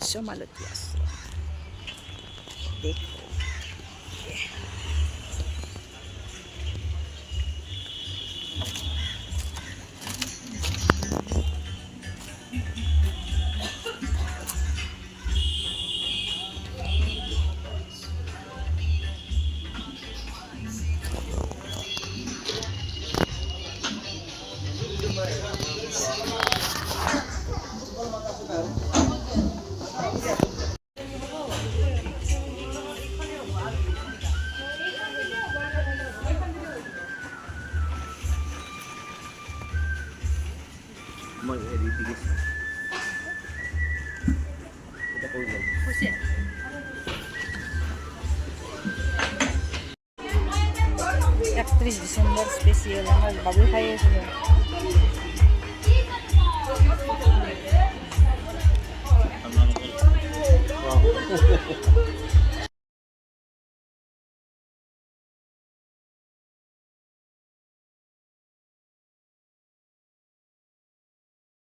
Sumalot yes. Deko. Mag-editigis. Ito po yun. X3 December special ang baboy kayo sila. Wow.